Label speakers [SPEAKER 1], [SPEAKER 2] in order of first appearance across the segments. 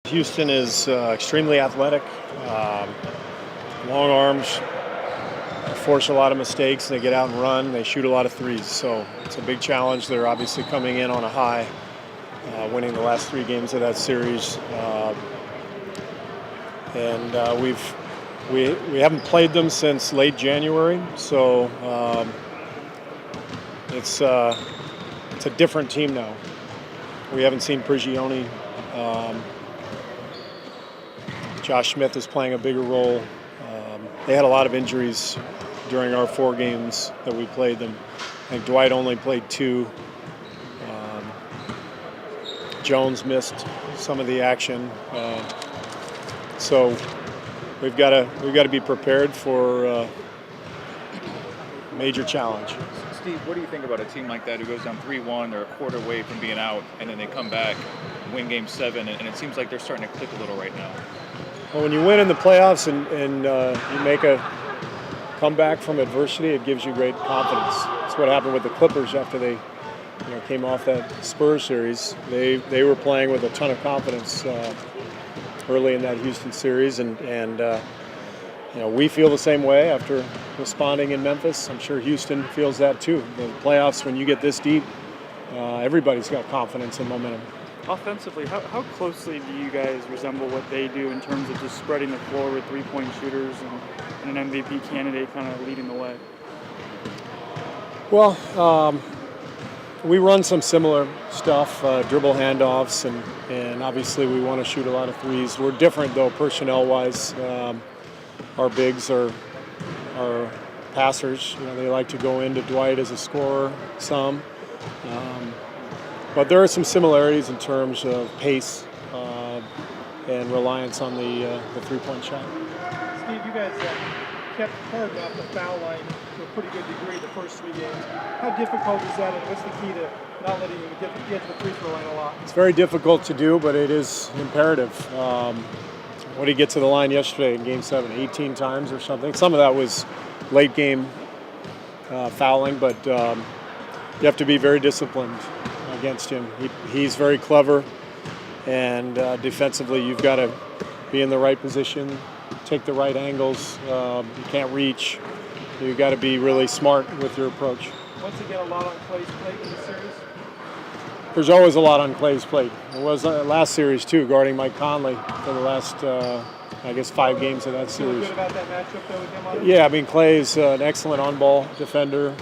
[SPEAKER 1] Houston is extremely athletic, um, long arms, force a lot of mistakes. They get out and run. They shoot a lot of threes. So it's a big challenge. They're obviously coming in on a high, winning the last 3 games of that series. And we haven't played them since late January. So it's a different team now. We haven't seen Prigioni. Josh Smith is playing a bigger role. They had a lot of injuries during our 4 games that we played them. I think Dwight only played 2. Jones missed some of the action. So we've got to be prepared for a major challenge.
[SPEAKER 2] Steve, what do you think about a team like that who goes down 3-1, they're a quarter away from being out, and then they come back, win Game 7, and it seems like they're starting to click a little right now?
[SPEAKER 1] Well, when you win in the playoffs and you make a comeback from adversity, it gives you great confidence. That's what happened with the Clippers after they came off that Spurs series. They were playing with a ton of confidence early in that Houston series, and we feel the same way after responding in Memphis. I'm sure Houston feels that too. The playoffs, when you get this deep, everybody's got confidence and momentum.
[SPEAKER 3] Offensively, how closely do you guys resemble what they do in terms of just spreading the floor with three-point shooters and an MVP candidate kind of leading the way?
[SPEAKER 1] Well, we run some similar stuff, dribble handoffs, and obviously we want to shoot a lot of threes. We're different, though, personnel-wise. Our bigs are passers. They like to go into Dwight as a scorer, some. But there are some similarities in terms of pace and reliance on the three-point shot.
[SPEAKER 4] Steve, you guys kept Harden off the foul line to a pretty good degree the first 3 games. How difficult is that, and what's the key to not letting him get to the free throw line a lot?
[SPEAKER 1] It's very difficult to do, but it is imperative. What did he get to the line yesterday in Game 7? 18 times or something? Some of that was late game fouling, but you have to be very disciplined against him. He's very clever, and defensively you've got to be in the right position, take the right angles. You can't reach. You've got to be really smart with your approach.
[SPEAKER 4] Once again, a lot on Clay's plate in the series?
[SPEAKER 1] There's always a lot on Clay's plate. It was last series too, guarding Mike Conley for the last, 5 games of that series.
[SPEAKER 4] Feel good about that matchup though with him on?
[SPEAKER 1] Yeah, Clay's an excellent on-ball defender.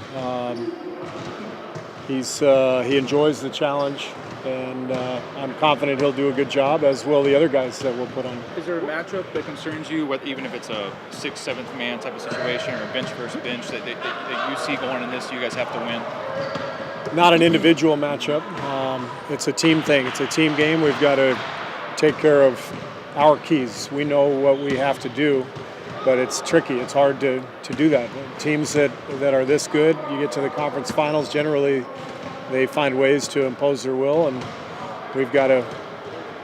[SPEAKER 1] He enjoys the challenge, and I'm confident he'll do a good job, as will the other guys that we'll put on.
[SPEAKER 2] Is there a matchup that concerns you, even if it's a 6th, 7th man type of situation or a bench versus bench that you see going in this, you guys have to win?
[SPEAKER 1] Not an individual matchup. It's a team thing. It's a team game. We've got to take care of our keys. We know what we have to do, but it's tricky. It's hard to do that. Teams that are this good, you get to the conference finals, generally they find ways to impose their will, and we've got to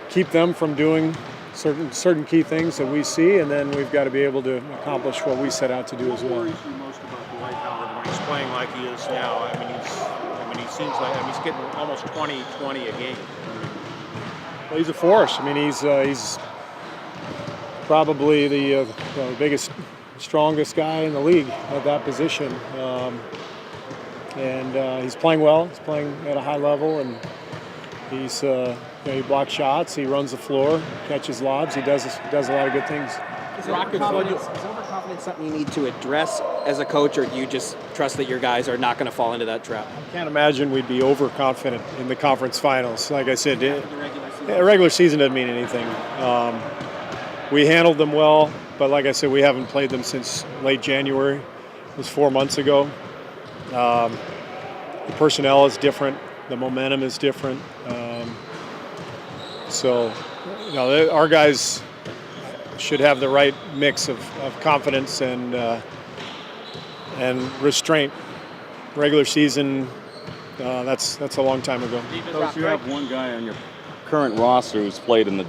[SPEAKER 1] keep them from doing certain key things that we see, and then we've got to be able to accomplish what we set out to do as well.
[SPEAKER 5] What worries you most about Dwight Howard when he's playing like he is now? He seems like he's getting almost 20 a game.
[SPEAKER 1] Well, he's a force. He's probably the biggest, strongest guy in the league at that position. And he's playing well. He's playing at a high level, and he blocks shots. He runs the floor, catches lobs. He does a lot of good things.
[SPEAKER 6] Is overconfidence something you need to address as a coach, or do you just trust that your guys are not going to fall into that trap?
[SPEAKER 1] I can't imagine we'd be overconfident in the conference finals. Like I said, regular season doesn't mean anything. We handled them well, but like I said, we haven't played them since late January. It was 4 months ago. The personnel is different. The momentum is different. Our guys should have the right mix of confidence and restraint. Regular season, that's a long time ago.
[SPEAKER 7] Coach, you have one guy on your current roster who's played in the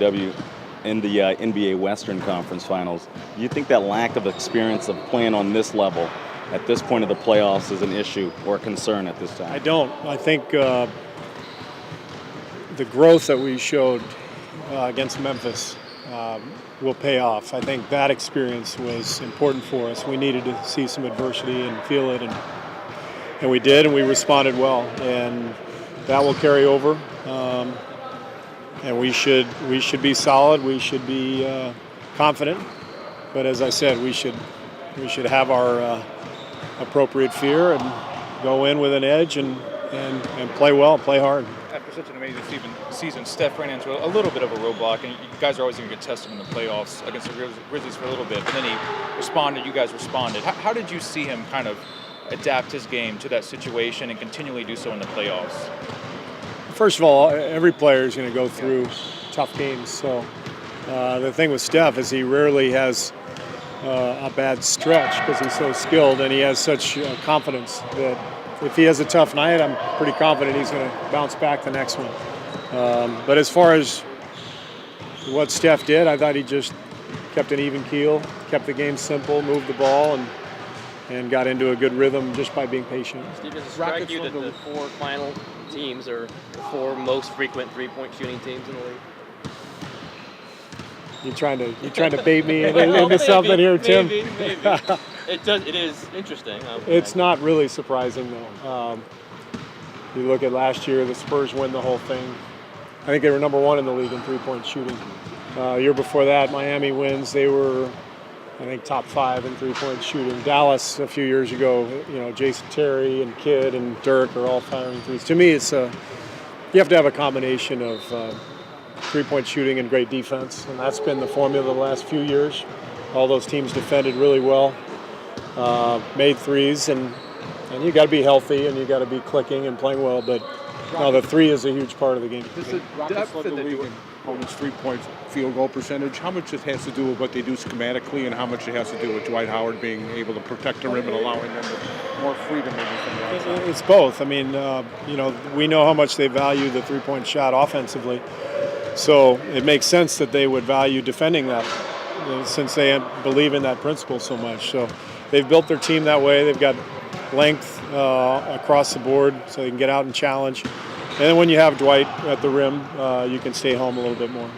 [SPEAKER 7] NBA Western Conference Finals. Do you think that lack of experience of playing on this level at this point of the playoffs is an issue or a concern at this time?
[SPEAKER 1] I don't. I think the growth that we showed against Memphis will pay off. I think that experience was important for us. We needed to see some adversity and feel it, and we did, and we responded well. And that will carry over. And we should be solid. We should be confident. But as I said, we should have our appropriate fear and go in with an edge and play well, play hard.
[SPEAKER 2] After such an amazing season, Steph ran into a little bit of a roadblock, and you guys are always going to get tested in the playoffs against the Grizzlies for a little bit, but then he responded, you guys responded. How did you see him kind of adapt his game to that situation and continually do so in the playoffs?
[SPEAKER 1] First of all, every player is going to go through tough games. So the thing with Steph is he rarely has a bad stretch because he's so skilled and he has such confidence that if he has a tough night, I'm pretty confident he's going to bounce back the next one. But as far as what Steph did, I thought he just kept an even keel, kept the game simple, moved the ball, and got into a good rhythm just by being patient.
[SPEAKER 8] Steve, does it strike you that the four final teams are the four most frequent three-point shooting teams in the league?
[SPEAKER 1] You trying to bait me into something here, Tim?
[SPEAKER 8] Maybe. It is interesting.
[SPEAKER 1] It's not really surprising though. You look at last year, the Spurs win the whole thing. I think they were number one in the league in three-point shooting. Year before that, Miami wins. They were, I think, top 5 in three-point shooting. Dallas a few years ago, Jason Terry and Kidd and Dirk are all firing threes. To me, it's you have to have a combination of three-point shooting and great defense, and that's been the formula the last few years. All those teams defended really well, made threes, and you got to be healthy and you got to be clicking and playing well. But no, the three is a huge part of the game.
[SPEAKER 5] Does the depth of the league in opponents' three-point field goal percentage, how much it has to do with what they do schematically, and how much it has to do with Dwight Howard being able to protect the rim and allowing them more freedom maybe from the outside?
[SPEAKER 1] It's both. I mean, we know how much they value the three-point shot offensively. So it makes sense that they would value defending that since they believe in that principle so much. So they've built their team that way. They've got length across the board so they can get out and challenge. And then when you have Dwight at the rim, you can stay home a little bit more.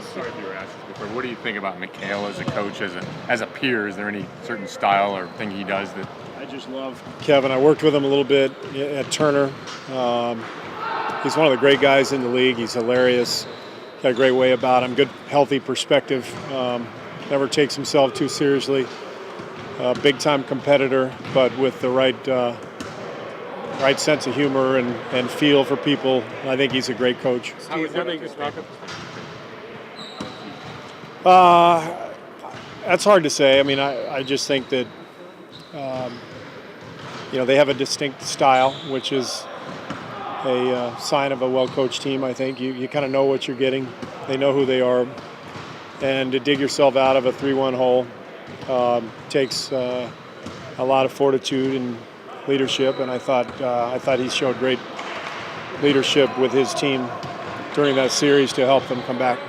[SPEAKER 9] Sorry if you were asked this before. What do you think about McHale as a coach, as a peer? Is there any certain style or thing he does that?
[SPEAKER 1] I just love Kevin. I worked with him a little bit at Turner. He's one of the great guys in the league. He's hilarious. Got a great way about him. Good, healthy perspective. Never takes himself too seriously. Big-time competitor, but with the right sense of humor and feel for people. I think he's a great coach. That's hard to say. I mean, I just think that they have a distinct style, which is a sign of a well-coached team. I think you kind of know what you're getting. They know who they are, and to dig yourself out of a 3-1 hole takes a lot of fortitude and leadership. And I thought he showed great leadership with his team during that series to help them come back.